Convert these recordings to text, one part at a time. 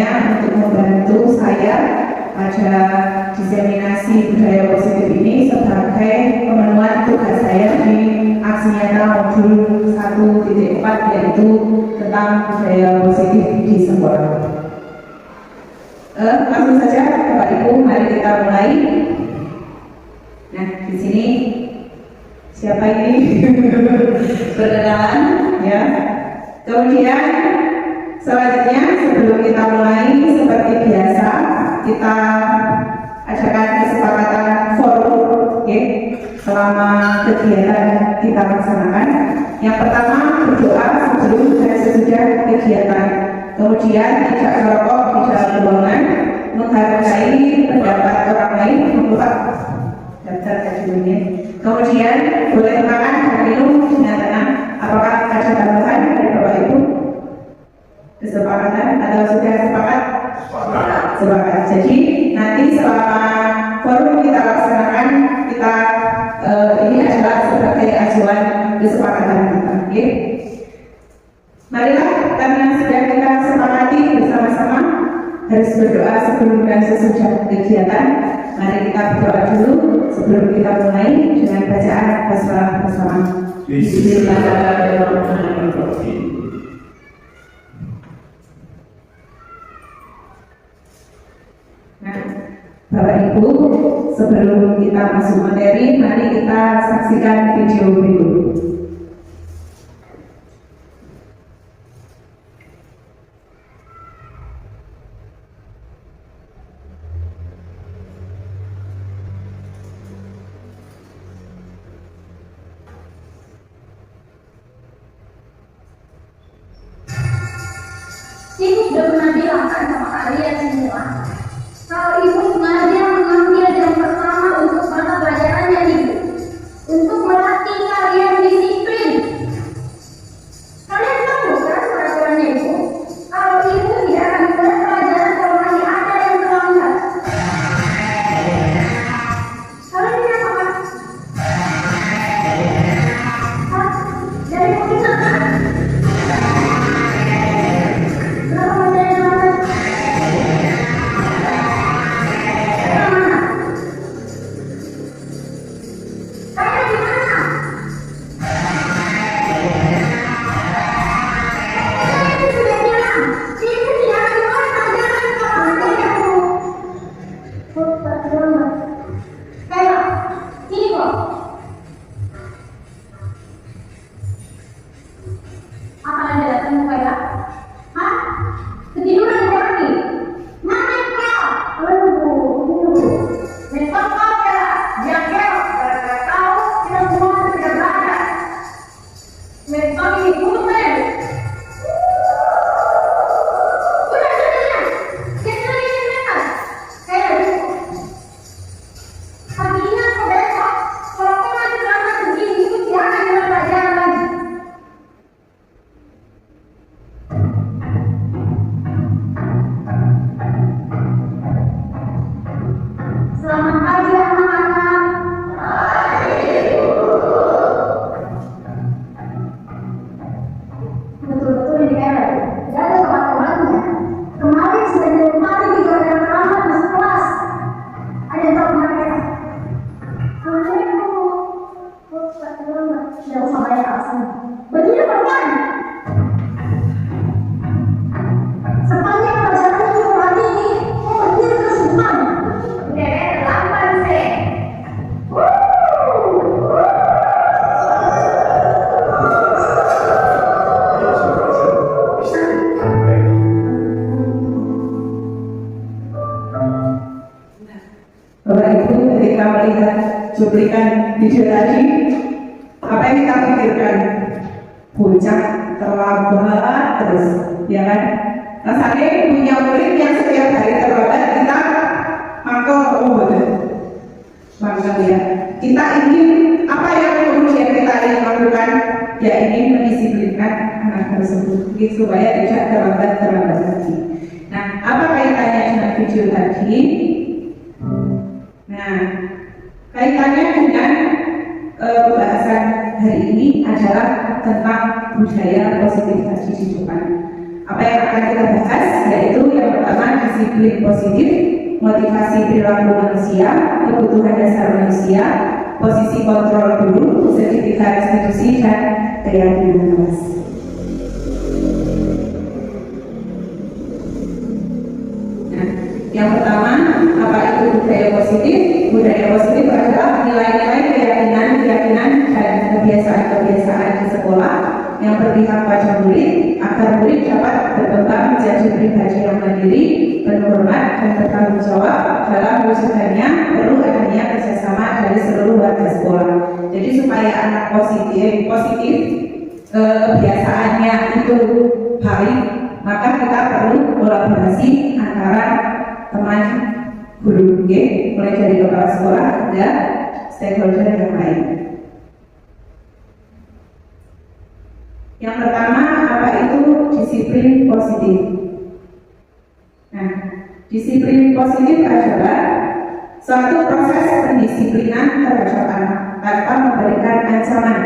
kegiatannya untuk membantu saya pada diseminasi budaya positif ini sebagai pemenuhan tugas saya di aksi nyata modul 1.4 yaitu tentang budaya positif di sekolah. Langsung saja Bapak Ibu, mari kita mulai. Nah, di sini siapa ini? Perkenalan, ya. Kemudian selanjutnya sebelum kita mulai seperti biasa kita adakan kesepakatan forum, okay, selama kegiatan kita laksanakan. Yang pertama berdoa sebelum dan sesudah kegiatan. Kemudian tidak merokok di dalam ruangan, menghargai pendapat orang lain, membuka daftar kajiannya. Kemudian boleh makan dan minum dengan tenang. Apakah ada tambahan dari Bapak Ibu? Kesepakatan atau sudah sepakat? Sepakat. Jadi nanti selama forum kita laksanakan, kita ini adalah sebagai acuan kesepakatan kita. Okay? Marilah karena sudah kita sepakati bersama-sama harus berdoa sebelum dan sesudah kegiatan. Mari kita berdoa dulu sebelum kita mulai dengan bacaan basmalah bersama. Bismillahirrahmanirrahim. Nah, Bapak Ibu, sebelum kita masuk materi, mari kita saksikan video berikut. Ibu sudah pernah bilang kan sama kalian semua, kalau ibu sengaja mengambil yang pertama untuk mata pelajarannya ibu, untuk melatih kalian disiplin. Kalian tahu kan peraturannya ibu? Kalau ibu tidak akan mulai pelajaran kalau masih ada yang terlambat. Kalian tidak apa? Dari pemirsa kan? Cuplikan video tadi, apa yang kita pikirkan? Bocah terlambat terus, ya kan? Nah, saya punya murid yang setiap hari terlambat, kita mangkok, betul, mangkok ya. Kita ingin apa yang kemudian kita ingin lakukan? Ya ingin mendisiplinkan anak tersebut supaya tidak terlambat lagi. Nah, apa kaitannya dengan video tadi? Nah, kaitannya dengan pembahasan hari ini adalah tentang budaya positif tadi di depan. Apa yang akan kita bahas yaitu yang pertama disiplin positif, motivasi perilaku manusia, kebutuhan dasar manusia, posisi kontrol guru, sertifikat institusi, dan keyakinan kelas. Nah, yang pertama, apa itu budaya positif? Budaya positif adalah nilai-nilai keyakinan dan kebiasaan-kebiasaan di sekolah yang berpihak pada murid agar murid dapat berkembang menjadi pribadi yang mandiri, berhormat, dan bertanggung jawab. Dalam mewujudkannya perlu adanya kerjasama dari seluruh warga sekolah. Jadi supaya anak positif kebiasaannya itu baik, maka kita perlu kolaborasi antara teman guru, mulai dari kepala sekolah dan stakeholder yang lain. Yang pertama, apa itu disiplin positif? Nah, disiplin positif adalah suatu proses pendisiplinan terhadap anak tanpa memberikan ancaman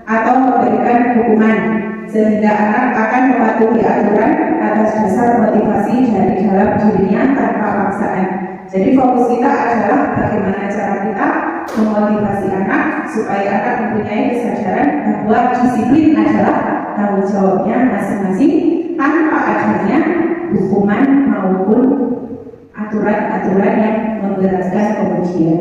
atau memberikan hukuman, sehingga anak akan mematuhi aturan atas dasar motivasi dari dalam dirinya tanpa paksaan. Jadi fokus kita adalah bagaimana cara kita memotivasi anak supaya anak mempunyai kesadaran bahwa disiplin adalah tanggung jawabnya masing-masing tanpa adanya hukuman maupun aturan-aturan yang memberatkan kemudian.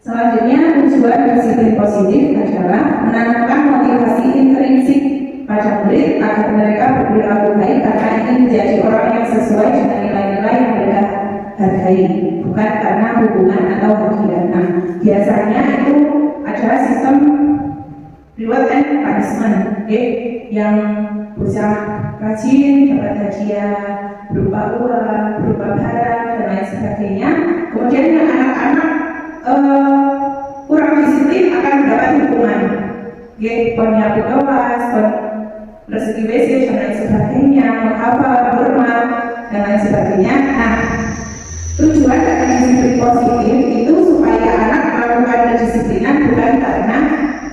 Selanjutnya, tujuan disiplin positif adalah menanamkan motivasi intrinsik pada murid agar mereka berperilaku baik karena ingin menjadi orang yang sesuai dengan nilai-nilai yang mereka hargai, bukan karena hukuman atau hadiah. Nah, biasanya itu adalah sistem reward and punishment, yang berusaha rajin dapat hadiah berupa uang, berupa barang, dan lain sebagainya. Kemudian yang anak-anak kurang disiplin akan mendapat hukuman, penyapu kelas, bersih WC, dan lain sebagainya, menghafal, hormat, dan lain sebagainya. Nah, tujuan dari disiplin positif itu supaya anak melakukan kedisiplinan bukan karena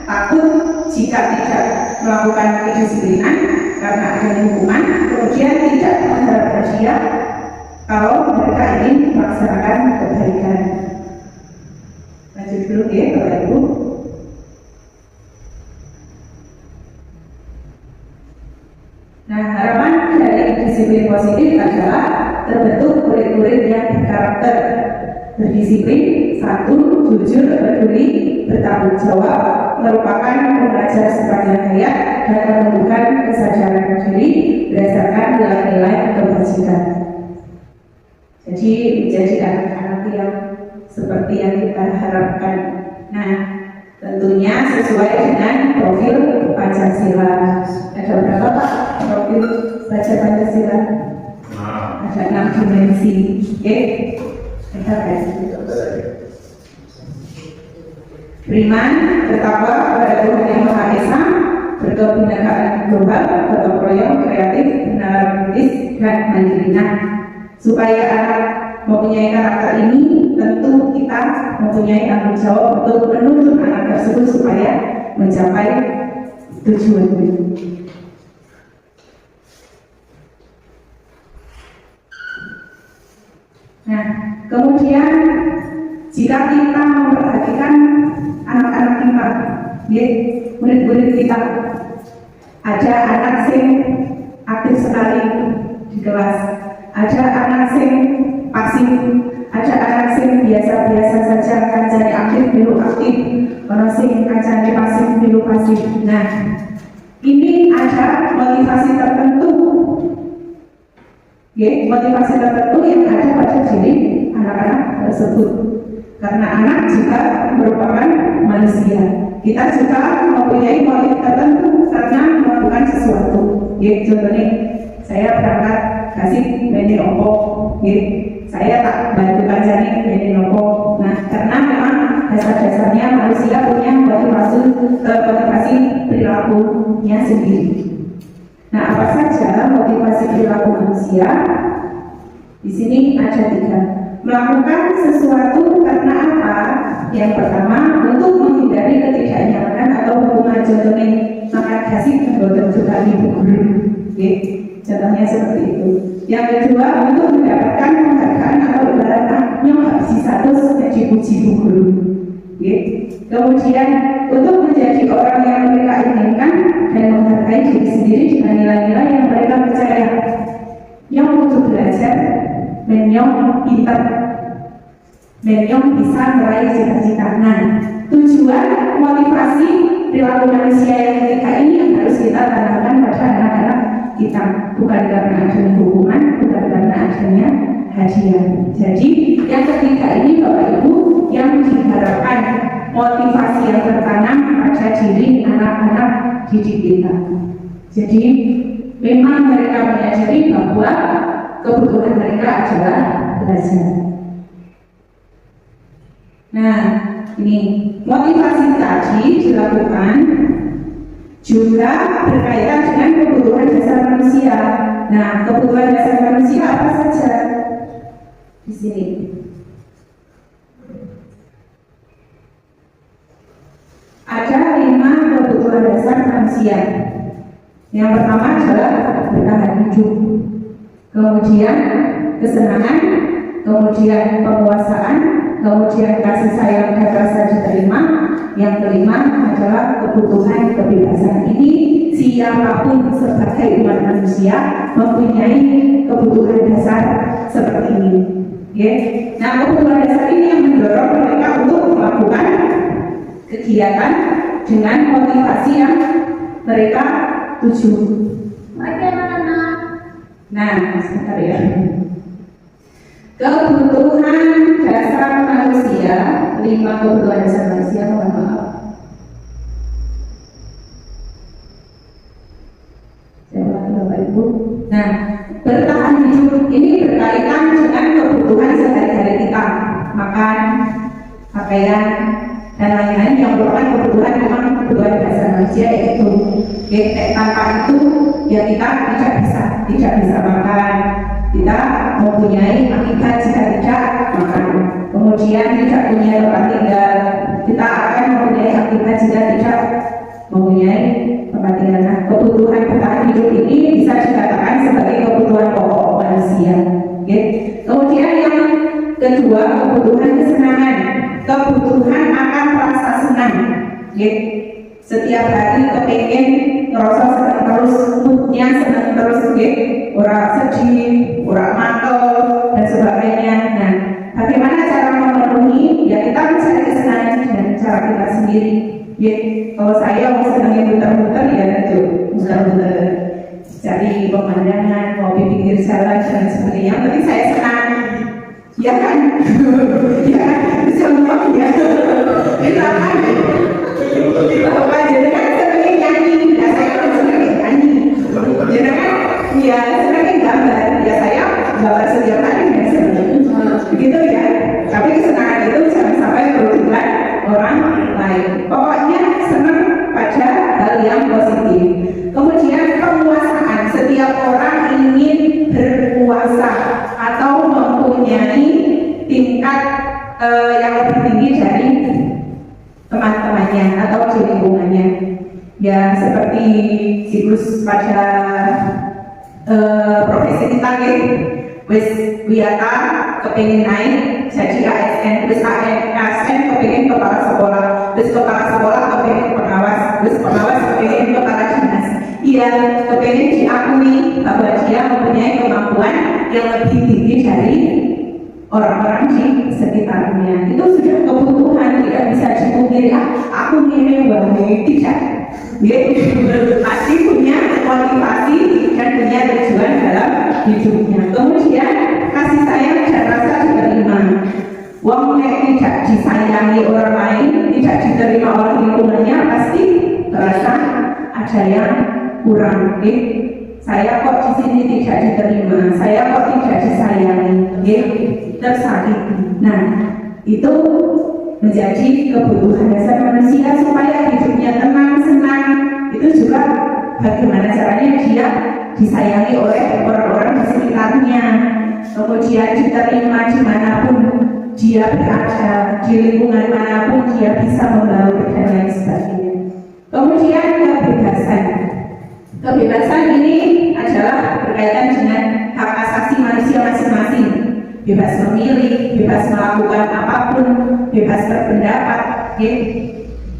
takut jika tidak melakukan kedisiplinan karena adanya hukuman, kemudian tidak mengharap hadiah kalau mereka ingin melaksanakan kebaikan. Lanjut dulu Bapak Ibu. Nah, harapan dari disiplin positif adalah terbentuk murid-murid yang berkarakter, berdisiplin, santun, jujur, peduli, bertanggung jawab, merupakan pengajar sepanjang hayat, dan menumbuhkan kesadaran diri berdasarkan nilai-nilai kebajikan. Jadi menjadi anak-anak yang seperti yang kita harapkan. Nah, tentunya sesuai dengan profil Pancasila. Ada berapa Pak profil baca Pancasila? Ada 6 dimensi. Kita kasih. Beriman, bertakwa kepada Tuhan Yang Maha Esa, berkebinekaan global, gotong royong, kreatif, benar kritis, dan mandiri. Nah, supaya anak mempunyai karakter ini, tentu kita mempunyai tanggung jawab untuk menuntun anak tersebut supaya mencapai tujuan ini. Nah, kemudian jika kita memperhatikan anak-anak kita, murid-murid kita, ada anak yang aktif sekali di kelas, ada anak yang pasif, ada anak yang biasa-biasa saja, kancane aktif biru aktif, orang yang kancane pasif biru pasif. Nah, ini ada motivasi tertentu, motivasi tertentu yang ada pada diri anak-anak tersebut. Karena anak juga merupakan manusia, kita juga mempunyai motif tertentu karena melakukan sesuatu. Contohnya, saya berangkat kasih beni opo, saya tak bantu kancane beni opo. Nah, karena memang dasar-dasarnya manusia punya motivasi perilakunya sendiri. Nah, apa saja motivasi perilaku manusia? Di sini ada 3. Melakukan sesuatu karena apa? Yang pertama, untuk menghindari ketidaknyamanan atau hubungan. Contohnya, makan kasih boten juga ibu guru. Oke, contohnya seperti itu. Yang kedua, untuk mendapatkan penghargaan atau ibaratnya habisi status dipuji ibu guru. Oke. Kemudian untuk menjadi orang yang mereka inginkan dan menghargai diri sendiri dengan nilai-nilai yang mereka percaya, yang butuh belajar, dan yang pintar, dan yang bisa meraih cita-cita. Nah, tujuan motivasi perilaku manusia yang ketika ini yang harus kita tanamkan pada anak-anak kita, bukan karena adanya hukuman, bukan karena adanya hadiah. Jadi yang ketiga ini Bapak Ibu yang diharapkan motivasi yang tertanam pada diri anak-anak didik kita. Jadi memang mereka menyadari bahwa kebutuhan mereka adalah belajar. Nah, ini motivasi tadi dilakukan juga berkaitan dengan kebutuhan dasar manusia. Nah, kebutuhan dasar manusia apa saja? Di sini. Ada 5 kebutuhan dasar manusia. Yang pertama adalah bertahan hidup, kemudian kesenangan, kemudian penguasaan, kemudian kasih sayang dan rasa diterima. Yang kelima adalah kebutuhan kebebasan. Ini siapapun sebagai umat manusia mempunyai kebutuhan dasar seperti ini. Nah, kebutuhan dasar ini yang mendorong mereka untuk melakukan kegiatan dengan motivasi yang mereka tuju. Bagaimana? Nah, sebentar ya. Kebutuhan dasar manusia, 5 kebutuhan dasar manusia, mohon maaf. Saya ulangi Bapak Ibu. Nah, bertahan hidup ini berkaitan dengan kebutuhan sehari-hari kita, makan, pakaian, dan lain-lain yang merupakan kebutuhan memang kebutuhan dasar manusia, yaitu tanpa itu ya kita tidak bisa makan, kita mempunyai akibat jika tidak makan, kemudian tidak punya tempat tinggal, kita akan mempunyai akibat jika tidak mempunyai tempat tinggal. Nah, kebutuhan bertahan hidup ini bisa dikatakan sebagai kebutuhan pokok manusia. Kemudian yang kedua, kebutuhan kesenangan. Kebutuhan akan rasa senang. Setiap hari kepengen ngerasa senang terus, moodnya senang terus, orang sedih, orang mantel, dan sebagainya. Nah, bagaimana cara memenuhi? Ya kita mencari kesenangan dengan cara kita sendiri. Kalau saya mau senangnya muter-muter, ya itu muter-muter, cari pemandangan, mau di pinggir jalan dan sebagainya. Tapi saya senang, ya kan? Ya kan? Contoh ya, kita kan bahwa jadi kan senangnya nyanyi, ya saya kan senangnya nyanyi. Jadi kan, ya senangnya gambar, ya saya gambar setiap hari ya senang. Begitu ya. Tapi kesenangan itu jangan sampai merugikan orang lain. Pokoknya senang pada hal yang positif. Kemudian penguasaan, setiap orang ingin berkuasa atau mempunyai tingkat yang lebih tinggi dari teman-temannya atau di lingkungannya. Ya seperti siklus pada profesi kita wis wiata kepengen naik jadi ASN, wis ASN kepengen kepala sekolah, wis kepala sekolah kepengen pengawas, wis pengawas kepengen kepala dinas. Ia kepengen diakui bahwa dia mempunyai kemampuan yang lebih tinggi dari orang-orang di sekitarnya. Itu sudah kebutuhan, tidak bisa dipungkiri. Aku ingin banget, tidak. Pasti punya motivasi dan punya tujuan dalam hidupnya. Kemudian kasih sayang dan rasa diterima. Wong tidak disayangi orang lain, tidak diterima oleh lingkungannya, pasti merasa ada yang kurang. Saya kok di sini tidak diterima, saya kok tidak disayangi, tersakiti. Nah, itu menjadi kebutuhan dasar manusia supaya hidupnya tenang, senang. Itu juga bagaimana caranya dia disayangi oleh orang-orang di sekitarnya, kemudian diterima dimanapun dia berada, di lingkungan manapun dia bisa membaur dan lain sebagainya. Kemudian kebebasan. Kebebasan ini adalah berkaitan dengan hak asasi manusia masing-masing. Bebas memilih, bebas melakukan apapun, bebas berpendapat,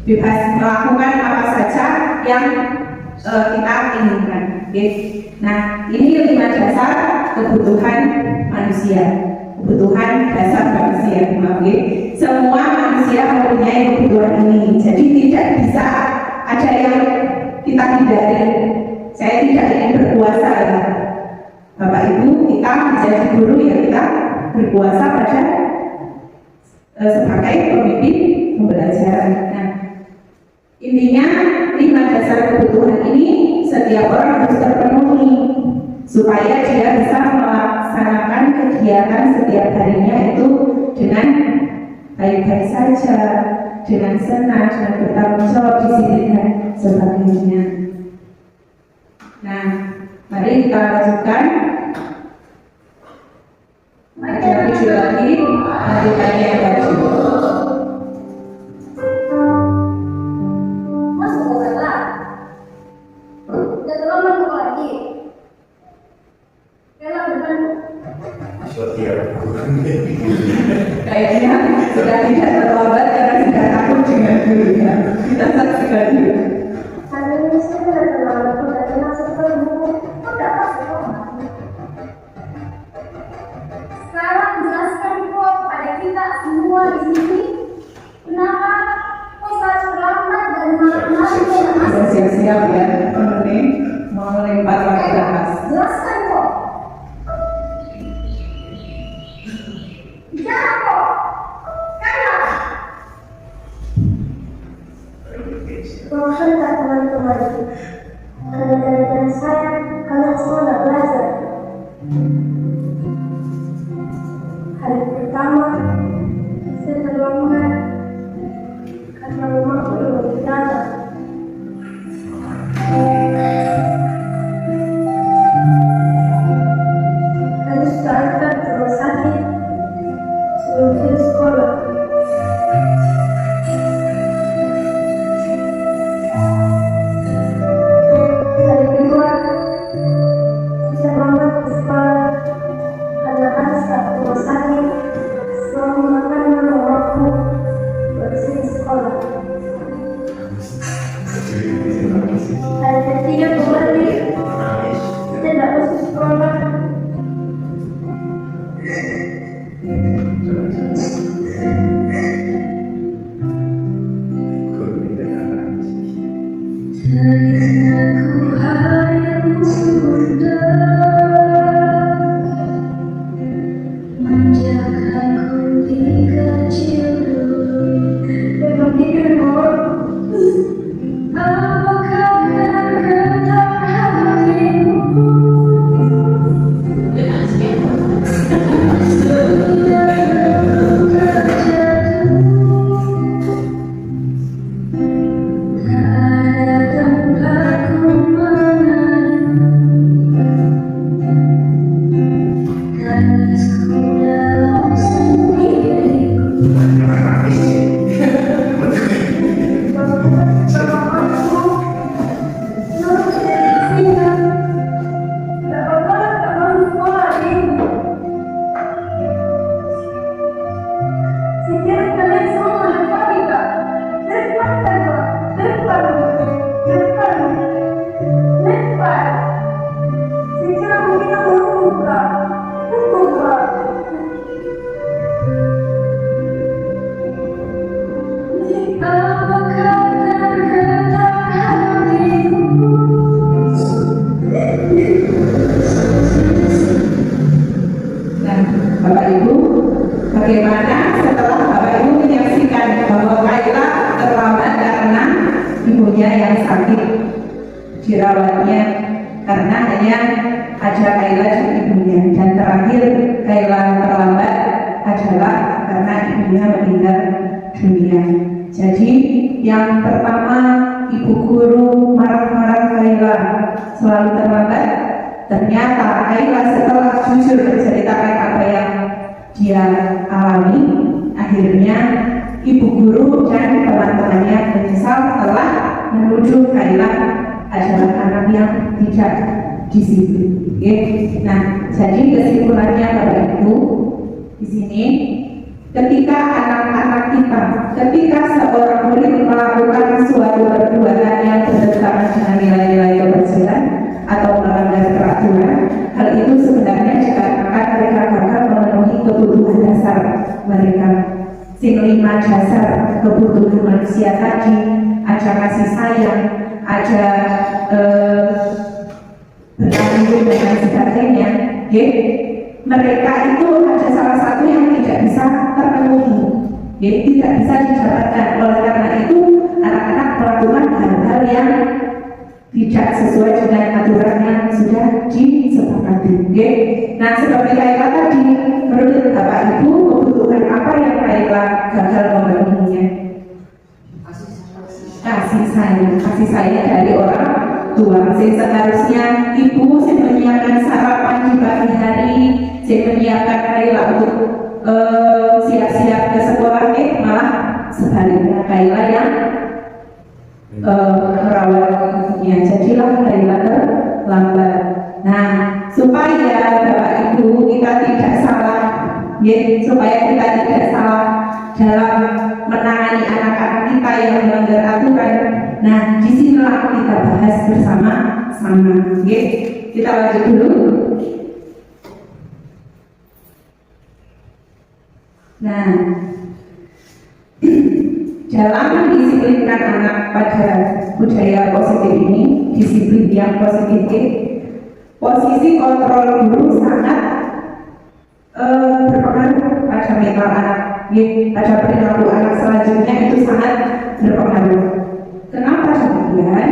bebas melakukan apa saja yang kita inginkan. Nah, ini 5 dasar kebutuhan manusia, kebutuhan dasar manusia. Semua manusia mempunyai kebutuhan ini, jadi tidak bisa ada yang kita hindari. Saya tidak ingin berpuasa, Bapak Ibu, kita menjadi guru ya kita berpuasa pada sebagai pemimpin pembelajaran. Nah, intinya 5 dasar kebutuhan ini setiap orang harus terpenuhi supaya dia bisa melaksanakan kegiatan setiap harinya itu dengan baik-baik saja, dengan senang, dengan bertanggung jawab, disiplin dan sebagainya. Nah, mari kita lanjutkan. Ada video lagi, lanjutannya yang baju. Masuk ke kelas. Udah terlalu masuk lagi. Kelas depan. Kayaknya sudah tidak terlambat karena sudah takut dengan gurunya. Kita saksikan dulu. Hari ini saya sudah terlambat, sudah masuk ke buku. Udah masuk. Sekarang jelaskan kok pada kita semua di sini kenapa kok selalu terlambat dan malam-malam tidak masuk. Sudah siap-siap ya, mau lempar lagi ke atas. Jelaskan kok. Bicara kok. Karena Mohon teman-teman, karena gara-gara saya kalian semua nggak belajar. Hari pertama saya terlambat karena rumahku belum datang. Harus diantar ke rumah sakit sebelum saya sekolah. Hari kedua saya terlambat ke sekolah karena harus ke rumah sakit selama makanan waktu bersih sekolah. Hari ketiga kembali saya tidak masuk sekolah. Aku hanya muda menjagaku di kecil dulu. Memang tidur. Apakah tergetar hatimu? Sudah terjatuh. Tak ada tempatku mengadu. Tangisku dalam sendiriku. Apakah tergetar hatimu? Nah, Bapak Ibu, bagaimana setelah Bapak Ibu menyaksikan bahwa Kayla terlambat karena ibunya yang sakit, dirawatnya karena hanya ada Kayla dan ibunya, dan terakhir Kayla terlambat adalah karena ibunya meninggal dunia. Jadi yang pertama, ibu guru marah-marah Kayla selalu terlambat. Ternyata Kayla setelah jujur menceritakan apa yang dia alami, akhirnya ibu guru dan teman-temannya menyesal telah menuju Kailah adalah anak yang tidak disiplin. Nah, jadi kesimpulannya Bapak Ibu di sini, ketika anak-anak kita, ketika seorang murid melakukan suatu perbuatan yang bertentangan dengan nilai-nilai kebersihan atau melanggar peraturan, hal itu sebenarnya dikarenakan mereka gagal memenuhi kebutuhan dasar mereka. 5 dasar kebutuhan manusia tadi, ada kasih sayang, ada bertanggung dan sebagainya. Mereka itu ada salah satu yang tidak bisa terpenuhi, tidak bisa didapatkan. Oleh karena itu anak-anak melakukan hal-hal yang tidak sesuai dengan aturan yang sudah disepakati. Nah, seperti Kailah tadi, menurut Bapak Ibu, kebutuhan apa yang Kailah gagal memenuhinya? Kasih sayang dari orang tua. Seharusnya ibu menyiapkan sarapan di pagi hari, menyiapkan Kailah untuk siap-siap ke sekolah, malah sebaliknya Kailah yang merawat ibunya. Jadilah Kailah terlambat. Nah, supaya Bapak Ibu kita tidak salah, supaya kita tidak salah dalam menangani anak-anak kita yang melanggar aturan. Nah, disinilah kita bahas bersama-sama. Kita lanjut dulu. Nah, dalam mendisiplinkan anak pada budaya positif ini, disiplin yang positif, posisi kontrol guru sangat berpengaruh pada mental anak, pada perilaku anak selanjutnya itu sangat berpengaruh. Kenapa demikian?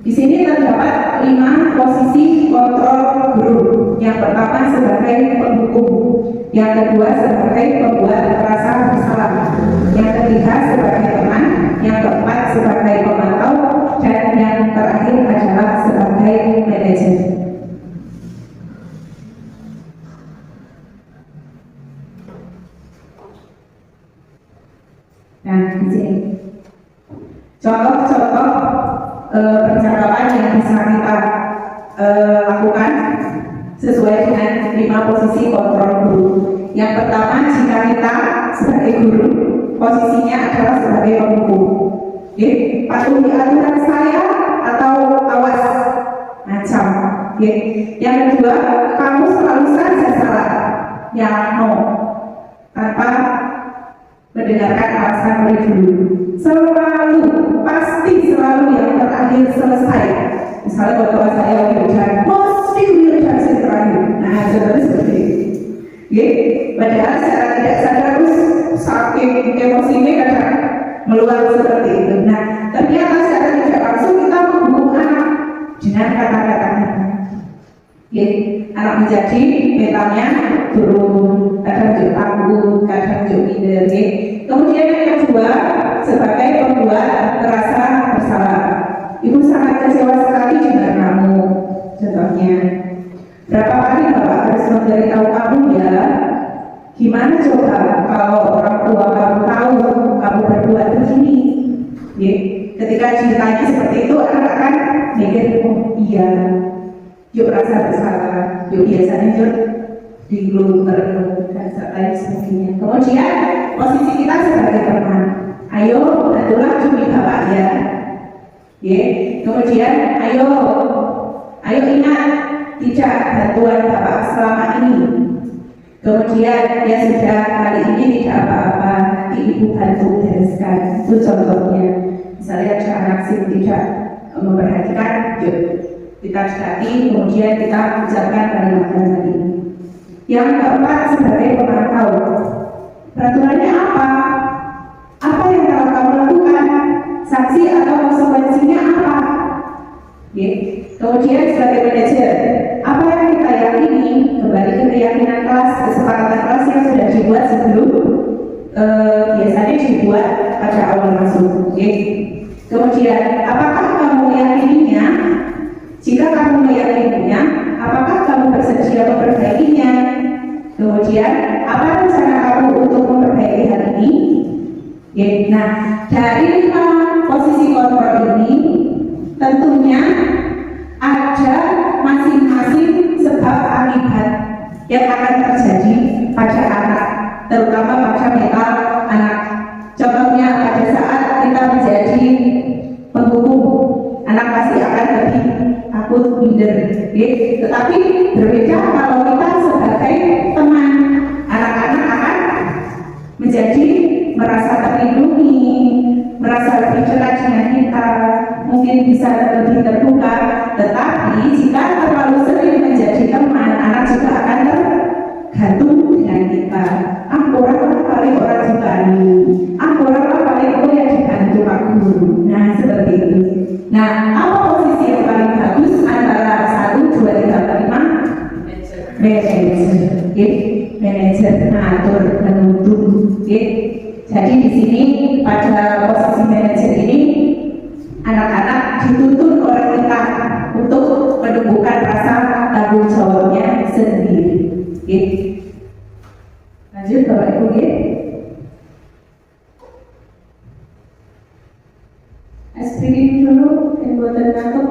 Di sini terdapat 5 posisi kontrol guru. Yang pertama sebagai penghukum, yang kedua sebagai pembuat merasa bersalah, yang ketiga sebagai teman, yang keempat sebagai pemantau, dan yang terakhir adalah sebagai manajer. Nah, di sini contoh-contoh percakapan yang bisa kita lakukan sesuai dengan 5 posisi kontrol guru. Yang pertama, jika kita sebagai guru, posisinya adalah sebagai penghukum. Patuhi aturan saya atau awas macam. Yang kedua, kamu selalu saja salah. Ya, no, tanpa mendengarkan alasan murid dulu. Selalu, pasti selalu yang terakhir selesai. Misalnya kalau saya ujian, mesti ujian terakhir. Nah, contohnya seperti itu. Padahal secara tidak sadar terus saking emosinya kadang meluap seperti itu. Nah, ternyata secara tidak langsung kita menghukum anak dengan kata-kata. Anak menjadi mentalnya turun, kadang juga takut, kadang juga minder. Kemudian yang kedua, sebagai pembuat merasa bersalah. Ibu sangat kecewa sekali dengan kamu. Contohnya, berapa kali Bapak harus memberitahu kamu ya? Gimana coba kalau orang tua kamu tahu kamu berbuat begini? Ketika ceritanya seperti itu, anak akan mikir, oh iya, yuk rasa bersalah, yuk biasanya yuk digelung merenung dan lain sebagainya. Kemudian posisi kita sebagai teman, ayo bantulah cumi bapak ya. Kemudian ayo ingat tidak bantuan bapak selama ini. Kemudian ya sudah kali ini tidak apa-apa, nanti ibu bantu bereskan. Itu contohnya. Misalnya ada anak sih tidak memperhatikan, yuk kita dekati, kemudian kita ucapkan kalimat ini. Yang keempat, sebagai pemantau. Peraturannya apa? Apa yang telah kamu lakukan? Sanksi atau konsekuensinya apa? Kemudian sebagai manajer, apa yang kita yakini? Kembali ke keyakinan kelas, kesepakatan kelas yang sudah dibuat sebelum biasanya dibuat pada awal masuk. Kemudian, apakah kamu meyakininya? Jika kamu meyakininya, apakah kamu bersedia memperbaikinya? Kemudian, apa rencana kamu untuk memperbaiki hal ini? Ya, nah, dari 5 posisi kontrol ini tentunya ada masing-masing sebab akibat yang akan terjadi pada anak, terutama pada mental anak. Contohnya pada saat kita menjadi penghukum, anak pasti akan lebih takut, minder. Tetapi berbeda kalau kita sebagai teman, anak-anak akan menjadi merasa terlindungi, merasa lebih dekat dengan kita, mungkin bisa lebih terbuka. Tetapi jika terlalu sering menjadi teman, anak juga akan tergantung dengan kita. Orang paling orang jukani, orang paling yang dibantu Pak Guru. Nah, seperti itu. Nah, apa posisi yang paling bagus antara 1, 2, 3, 5? Manajer mengatur, menuntun. Jadi di sini pada posisi manajer ini anak-anak dituntun oleh kita untuk menumbuhkan rasa tanggung jawabnya sendiri. Lanjut Bapak Ibu. Aspirin dulu yang buatan nangkep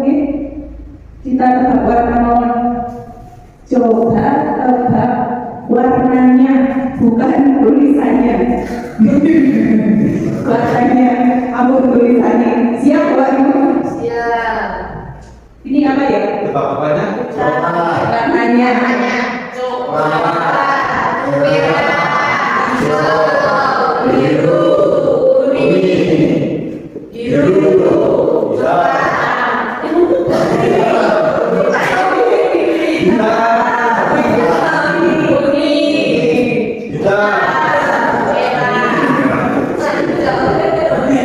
kita tebak warna mawon. Coba tebak warnanya, bukan tulisannya. Warnanya, ampun tulisannya. Siap Bapak Ibu? Siap. Ini apa ya? Tebak-tebakannya? Warnanya biru, kuning, biru,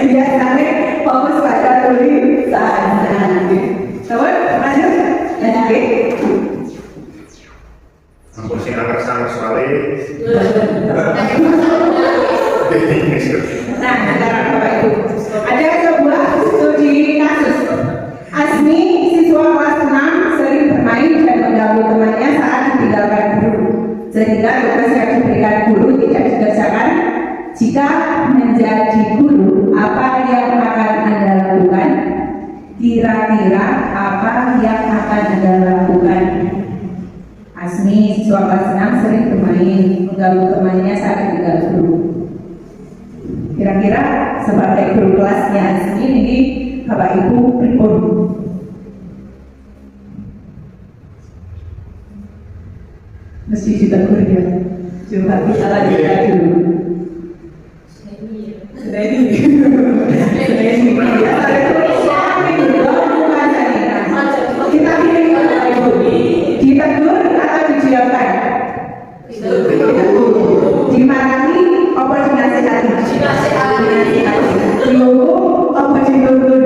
biasanya fokus pada tulisan. Teman, lanjut. Kursi anak sangat sekali. Nah, sekarang Bapak Ibu, ada sebuah studi kasus. Asmi, siswa kelas 6, sering bermain dan mengganggu temannya saat ditinggalkan guru, sehingga tugas yang diberikan guru tidak dikerjakan. Jika menjadi guru, apa yang akan Anda lakukan? Kira-kira apa yang akan Anda lakukan? Asmi, siswa kelas 6, sering bermain, mengganggu temannya saat ditinggal guru. Kira-kira sebagai guru kelasnya Asmi ini Bapak Ibu pripun? Mesti ditegur ya. Coba kita lanjutkan dulu. Sudah ini. Kita pilih Bapak Ibu. Ditegur atau didiamkan? Dimarahi apa dinasihati? Dihukum apa dituntun?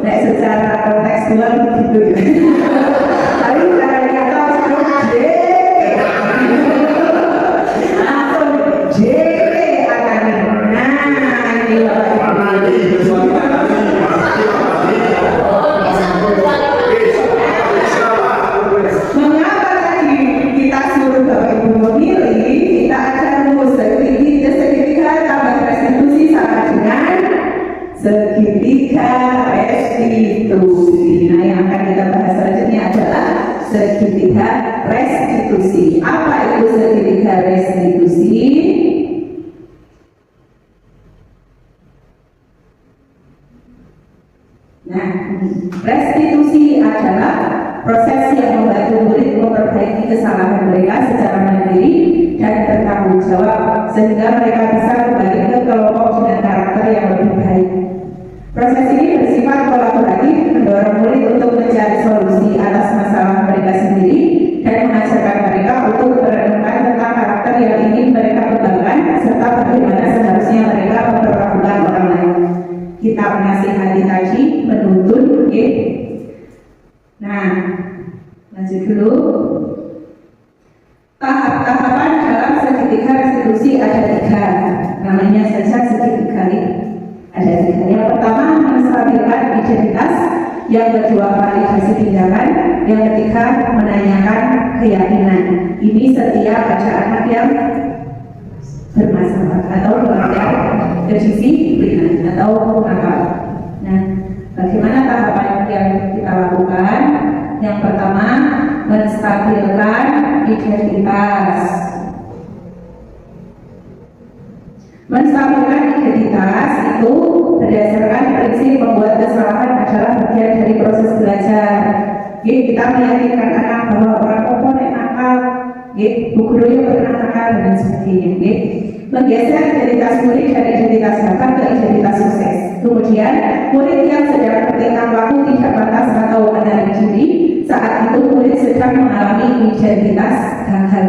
Nah, secara kontekstual begitu ya. Tapi cara kata langsung J akan. Nah, ini mengapa tadi kita suruh Bapak Ibu memilih? Kita akan rumus segitiga tambah restitusi sama dengan segitiga restitusi. Nah, yang akan kita bahas selanjutnya adalah segitiga restitusi. Apa itu segitiga restitusi? Nah, restitusi adalah proses yang membantu murid memperbaiki kesalahan mereka secara mandiri dan bertanggung jawab sehingga mereka bisa kembali ke kelompok dengan karakter yang lebih baik. Proses ini bersifat kolaboratif, mendorong murid untuk mencari solusi atas masalah mereka sendiri dan mengajarkan mereka untuk merenungkan tentang karakter yang ingin mereka kembangkan serta bagaimana seharusnya mereka memperlakukan orang lain. Kita menasihati tadi, menuntun, Nah, lanjut dulu. Tahap-tahapan dalam segitiga restitusi ada 3. Namanya saja segitiga ada 3. Yang pertama menstabilkan identitas, yang kedua validasi tindakan, yang ketiga menanyakan keyakinan. Ini setiap ada anak yang bermasalah. atau melanggar kedisiplinan atau nakal. Nah, bagaimana tahapan yang kita lakukan? Yang pertama, menstabilkan identitas. Menstabilkan identitas itu berdasarkan prinsip membuat kesalahan adalah bagian dari proses belajar. Kita meyakinkan anak bahwa orang komponen nakal, bu gurunya pernah nakal dan sebagainya. Menggeser identitas murid dari identitas bakat ke identitas sukses. Kemudian murid yang sedang bertingkah laku tidak pantas atau menarik diri, saat itu murid sedang mengalami identitas gagal.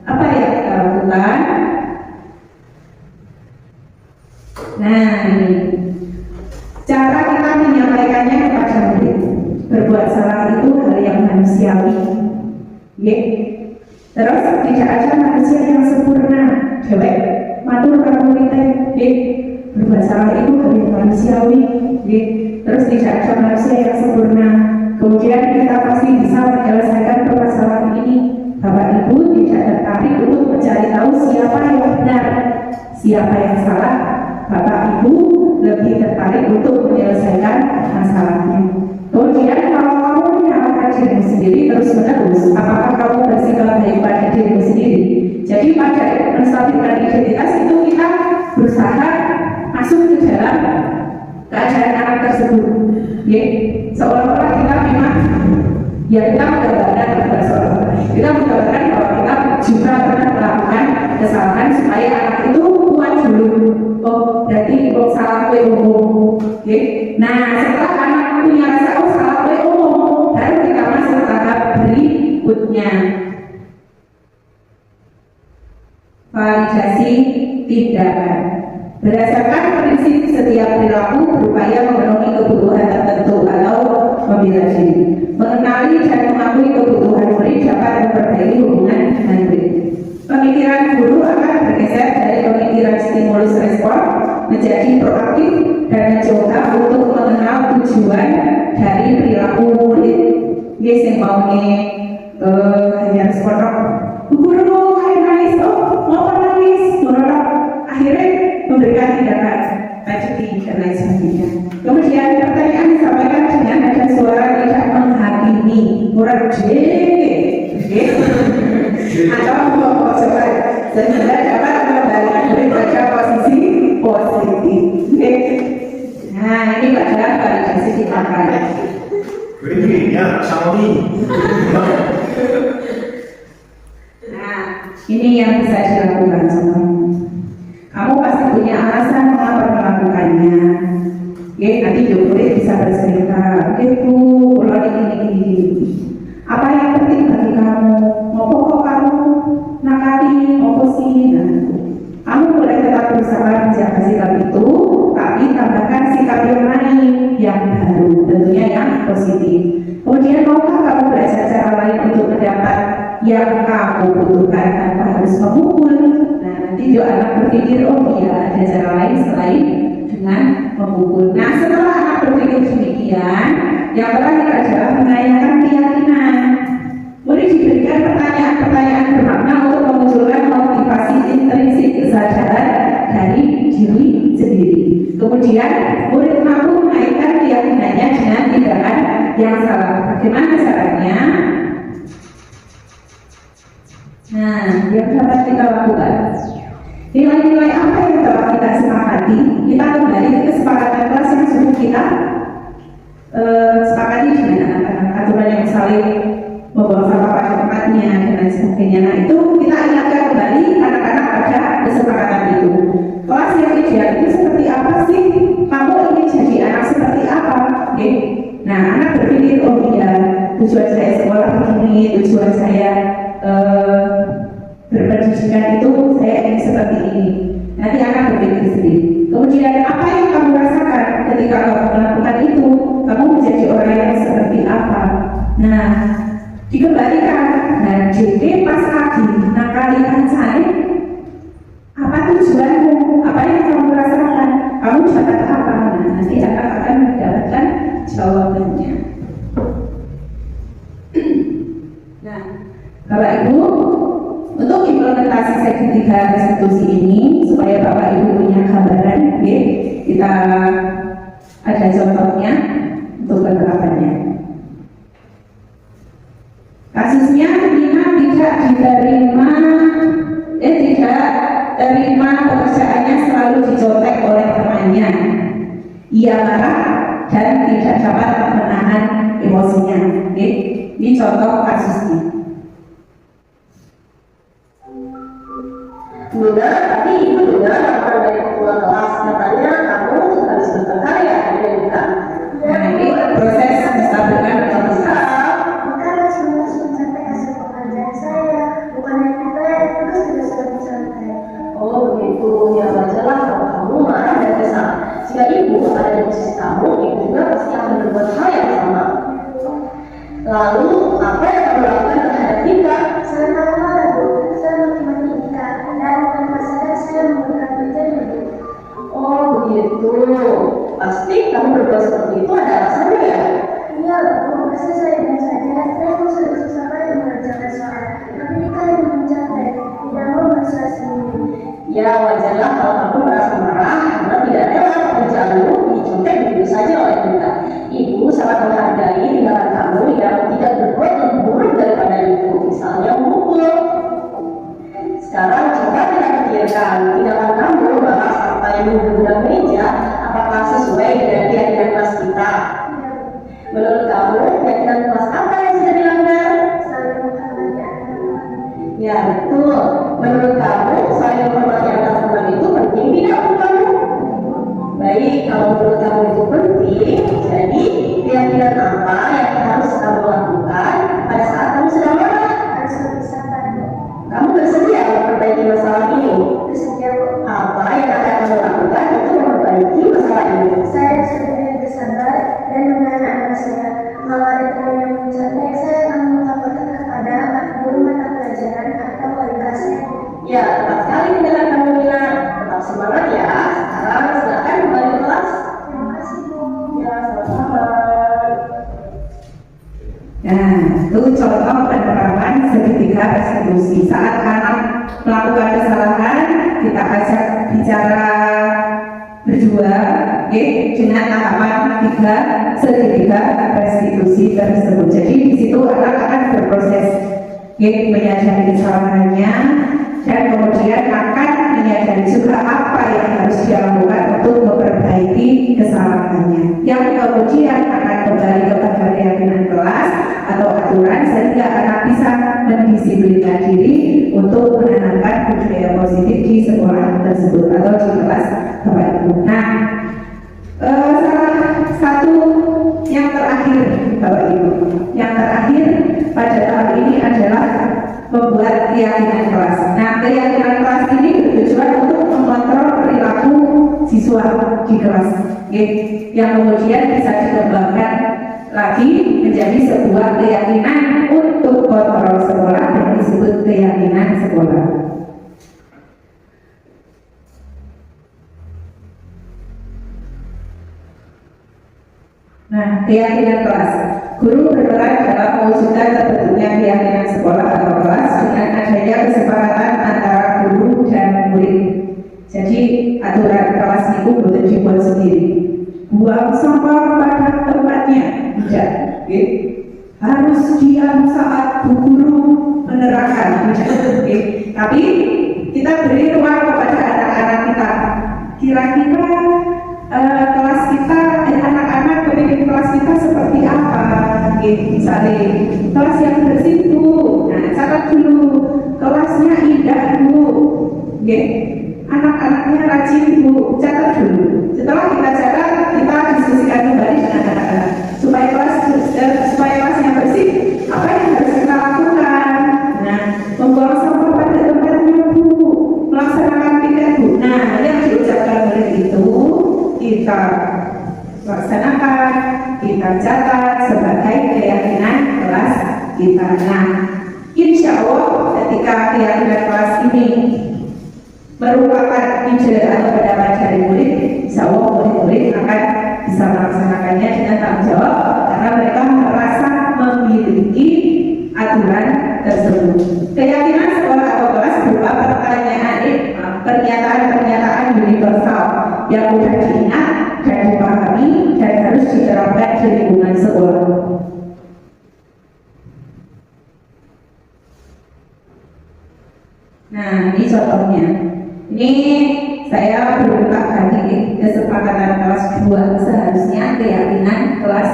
Apa yang kita lakukan? Nah, ini cara kita menyampaikannya kepada murid. Berbuat salah itu hal yang manusiawi. Terus tidak ada manusia yang sempurna. Dewek, matur karo murid. Berbuat salah itu hal yang manusiawi. Terus tidak ada manusia yang sempurna. Kemudian kita pasti bisa menyelesaikan permasalahan ini. Bapak Ibu tidak tertarik untuk mencari tahu siapa yang benar, siapa yang salah. Bapak Ibu lebih tertarik untuk menyelesaikan masalahnya. Kemudian kalau kamu menyalahkan dirimu sendiri terus menerus, apakah kamu bersikap baik pada dirimu sendiri? Jadi pada menstabilkan identitas itu kita berusaha masuk ke dalam keadaan anak tersebut. Seolah-olah kita memang kita menggambarkan kepada seorang, kita menggambarkan bahwa kita juga pernah melakukan kesalahan supaya anak itu kuat dulu. Oh, berarti salah gue umum. Nah, setelah anak punya rasa salah gue umum, baru kita masuk tahap berikutnya. Validasi tindakan. Berdasarkan prinsip setiap perilaku berupaya memenuhi kebutuhan tertentu atau membela diri. Mengenali dan mengakui kebutuhan murid dapat memperbaiki hubungan dengan murid. Pemikiran guru akan bergeser dari pemikiran stimulus respon menjadi proaktif dan mencoba untuk mengenal tujuan dari perilaku murid. Yes, yang maunya hanya respon guru hari nangis, mau nangis, akhirnya memberikan tindakan pacuti dan lain sebagainya. Kemudian pertanyaan disampaikan dengan ada suara tidak menghakimi, murah atau coba sehingga dapat mengembalikan murid pada posisi positif. Nah, ini adalah validasi tindakan. Ini ya sama ini. Nah, ini yang bisa dilakukan semuanya. Kamu pasti punya alasan mengapa melakukannya. Nanti murid bisa bercerita, Bu, kalau ini. Apa yang penting bagi kamu? Mau kok kamu nakali, oposisi? Kamu boleh tetap berusaha menjaga sikap itu, tapi tambahkan sikap yang lain, yang baru, tentunya yang positif. Kemudian maukah kamu belajar cara lain untuk mendapat yang kamu butuhkan tanpa harus memukul? Nah, nanti juga anak berpikir, oh iya ada cara lain selain dengan memukul. Nah, setelah anak berpikir demikian, yang terakhir adalah menanyakan keyakinan. Murid diberikan pertanyaan-pertanyaan bermakna untuk memunculkan motivasi intrinsik kesadaran dari diri sendiri. Kemudian murid mampu menaikkan keyakinannya dengan tindakan yang salah. Bagaimana caranya? Nah, yang dapat kita lakukan, nilai-nilai apa yang telah kita sepakati, kita kembali ke kesepakatan kelas yang sudah kita sepakati dengan anak-anak, aturan yang saling membawa sampah pada tempatnya dan lain sebagainya. Nah, itu kita ingatkan kembali anak-anak pada kesepakatan itu. Kelas yang ideal itu seperti apa sih? Kamu ingin jadi anak seperti apa? Nah, anak berpikir, oh iya, tujuan saya sekolah begini, tujuan saya berpendidikan itu saya ingin seperti ini. Nanti akan berpikir sendiri. Kemudian apa yang kamu rasakan ketika kamu melakukan itu? Kamu menjadi orang yang seperti apa? Nah, dikembalikan. Nah, jadi pas lagi nakali kancane, apa tujuanmu? Apa yang kamu rasakan? Kamu dapat apa? Nah, nanti akan mendapatkan jawabannya. Nah, Bapak Ibu, untuk implementasi segitiga restitusi ini supaya Bapak Oke, kita ada contohnya untuk penerapannya. Kasusnya Nina tidak terima pekerjaannya selalu dicontek oleh temannya. Ia marah dan tidak dapat menahan emosinya. Oke, ini contoh kasusnya. Nina, tadi ibu dengar laporan dari ketua kelas, katanya kamu harus bertengkar ya, bukan? Nah, ini proses menstabilkan emosi. Bukan harus mencapai hasil pekerjaan saya, bukan hanya saya, terus juga sudah mencapai. Oh begitu, ya wajarlah kalau kamu marah dan kesal. Jika ibu ada di posisi kamu, ibu juga pasti akan berbuat hal yang sama. Lalu, apa yang kamu lakukan terhadap Nika? Saya marah-marah, Bu. Saya menikmati Ika, dan tanpa sadar saya memberikan hujan, Bu. Oh begitu, pasti kamu berbuat seperti itu ada alasannya ya? Iya, Bu. Pasti saya biasa saja. Saya pun sudah susah payah mengerjakan soal. Tapi Ika yang mencapai, tidak mau berusaha sendiri. Ya wajarlah kalau kamu merasa marah karena tidak rela pekerjaanmu dicontek begitu saja oleh kita. Ibu sangat menghargai tindakan kamu yang tidak berbuat lebih buruk daripada itu, misalnya memukul. Sekarang coba kita pikirkan tindakan kamu bahwa sampai menggunakan meja apakah sesuai dengan keyakinan kelas kita? Menurut kamu keyakinan kelas apa yang sudah dilanggar? Saling menghargai anak-anak. Ya betul. Menurut kamu saling menghormati antar teman itu penting tidak untuk kamu? Baik, kalau menurut kamu itu penting, jadi keyakinan apa yang harus kamu lakukan pada saat kamu sedang marah? Harus lebih sabar, Bu. Kamu bersedia memperbaiki masalah ini? Bersedia, Bu. Apa yang akan kamu lakukan untuk memperbaiki masalah ini? Saya sudah bersabar dan menahan anak saya. Kalau ada teman yang mencontek, saya akan melaporkan kepada guru mata pelajaran atau wali kelasnya. Ya, tepat sekali tindakan kamu Nina. Tetap semangat ya. Sekarang silakan kembali ke kelas. Terima kasih, Bu. Ya, sama-sama. Nah, itu contoh penerapan segitiga restitusi. Saat anak melakukan kesalahan, kita ajak bicara berdua, dengan tahapan segitiga restitusi tersebut. Jadi di situ anak akan berproses, menyadari kesalahannya dan kemudian akan menyadari juga apa yang harus dia lakukan untuk memperbaiki kesalahannya. Yang kemudian akan kembali kepada keyakinan kelas atau aturan sehingga anak bisa mendisiplinkan diri untuk menanamkan budaya positif di sekolah tersebut atau di kelas Bapak Ibu. Nah, salah satu yang terakhir Bapak Ibu, yang terakhir pada tahap ini adalah membuat keyakinan kelas. Nah, keyakinan kelas ini bertujuan untuk mengontrol perilaku siswa di kelas, yang kemudian bisa dikembangkan lagi menjadi sebuah keyakinan untuk kontrol sekolah yang disebut keyakinan sekolah. Nah, keyakinan kelas. Guru berperan dalam mewujudkan terbentuknya keyakinan sekolah atau kelas dengan adanya kesepakatan antara guru dan murid. Jadi aturan kelas itu boleh dibuat sendiri. Buang sampah pada tempatnya, tidak. Harus diam saat bu guru menerangkan, tidak. Tapi kita beri ruang kepada anak-anak kita. Kira-kira kelas kita, anak-anak memiliki kelas kita seperti apa? Misalnya kelas yang bersih Bu, nah catat dulu kelasnya indah Bu, anak-anaknya rajin Bu, catat dulu. Setelah kita catat, kita diskusikan kembali dengan anak-anak supaya kelasnya bersih. Apa yang harus kita lakukan? Nah, membuang sampah pada tempatnya Bu, melaksanakan piket Bu. Nah, yang diucapkan oleh itu kita laksanakan, kita catat sebagai keyakinan kelas kita. Nah, insya Allah ketika keyakinan kelas ini merupakan ide atau pendapat dari murid, insya Allah murid-murid akan bisa melaksanakannya dengan tanggung jawab karena mereka merasa memiliki aturan tersebut. Keyakinan sekolah atau kelas berupa pernyataan universal yang contohnya. Ini saya berulang kali kesepakatan kelas 2, seharusnya keyakinan kelas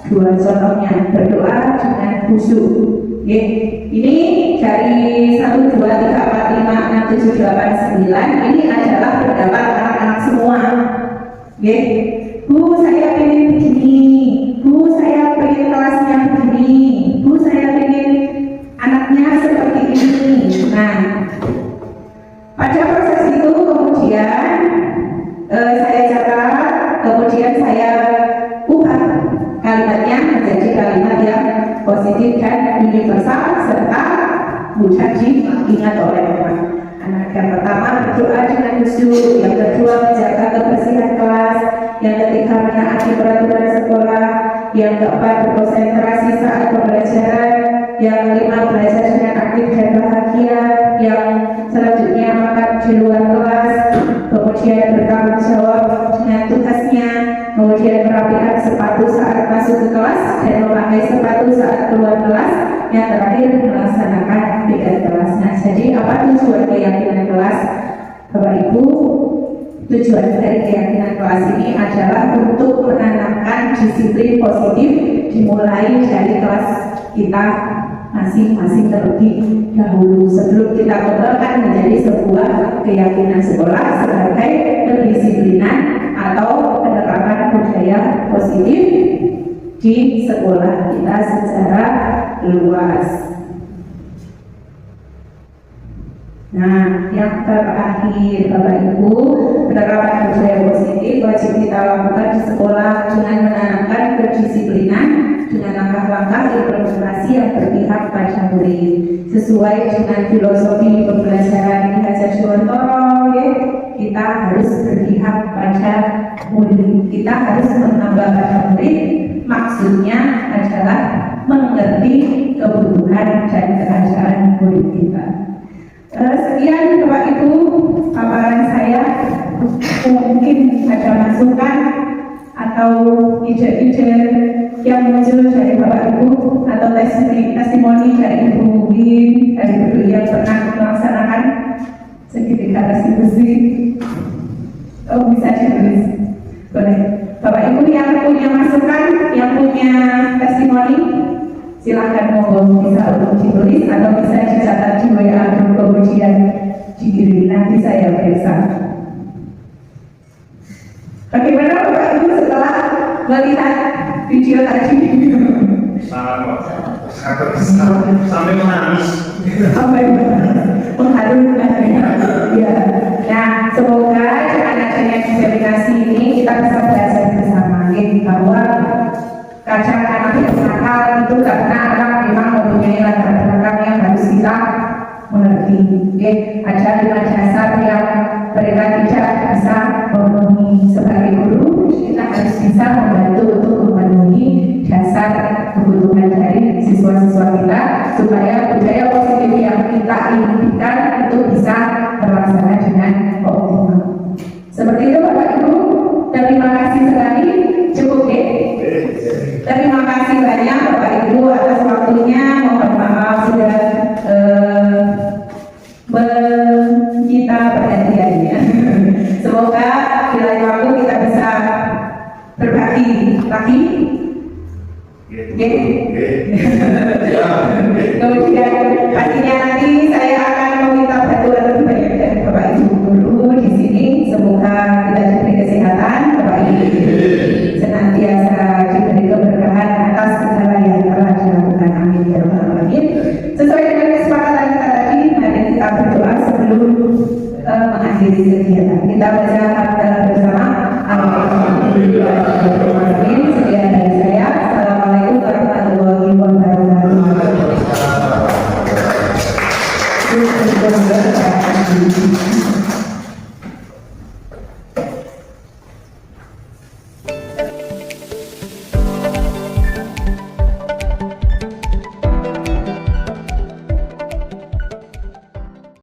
2. Contohnya berdoa dengan khusyuk. Oke, ini dari 1, 2, 3, 4, 5, 6, 7, 8, 9 ini adalah pendapat anak-anak semua. Oke, Bu saya pengen begini, Bu saya pengen kelasnya begini, Bu saya pengen anaknya seperti ini. Nah, pada proses itu kemudian saya catat, kemudian saya ubah kalimatnya menjadi kalimat yang positif dan universal serta mudah diingat oleh anak. Yang pertama berdoa dengan khusyuk, yang kedua menjaga kebersihan kelas, yang ketiga menaati peraturan sekolah, yang keempat berkonsentrasi saat pembelajaran, yang kelima belajar dengan aktif dan bahagia, yang selanjutnya makan di luar kelas, kemudian bertanggung jawab dengan tugasnya, kemudian merapikan sepatu saat masuk ke kelas dan memakai sepatu saat keluar kelas, yang terakhir melaksanakan piket kelas. Nah, jadi apa tujuan keyakinan kelas, Bapak Ibu? Tujuan dari keyakinan kelas ini adalah untuk menanamkan disiplin positif dimulai dari kelas kita masing-masing terlebih dahulu sebelum kita kembangkan menjadi sebuah keyakinan sekolah sebagai kedisiplinan atau penerapan budaya positif di sekolah kita secara luas. Nah, yang terakhir Bapak Ibu, penerapan budaya positif wajib kita lakukan di sekolah dengan menanamkan kedisiplinan dengan langkah-langkah implementasi yang berpihak pada murid sesuai dengan filosofi pembelajaran Ki Hajar Dewantara. Kita harus berpihak pada murid, kita harus menambah pada murid, maksudnya adalah mengerti kebutuhan dan keadaan murid kita. Sekian Bapak Ibu paparan saya. Mungkin ada masukan atau ide-ide yang muncul dari Bapak Ibu atau testimoni dari Ibu Win, dari Ibu yang pernah melaksanakan sertifikasi besi. Oh, bisa ditulis. Boleh. Bapak Ibu yang punya masukan, yang punya testimoni, silahkan monggo bisa untuk ditulis atau bisa dicatat di WA kemudian dikirim, nanti saya periksa. Bagaimana Bapak Ibu setelah melihat video tadi? Sampai menangis. Sampai mengharumkan ya. Nah, semoga dengan adanya komunikasi ini kita bisa belajar bersama bahwa kadang anak yang nakal itu karena anak memang mempunyai latar belakang yang harus kita mengerti. Ada 5 dasar yang mereka tidak bisa memenuhi. Sebagai guru, kita harus bisa membantu untuk memenuhi dasar kebutuhan dari siswa-siswa kita supaya budaya positif yang kita impikan itu bisa terlaksana dengan optimal. Seperti itu Bapak Ibu. Terima kasih sekali. Cukup ya. Terima kasih banyak Bapak Ibu atas waktunya. Mohon maaf sudah menyita perhatiannya. Semoga di lain waktu kita bisa berbagi lagi. Kemudian pastinya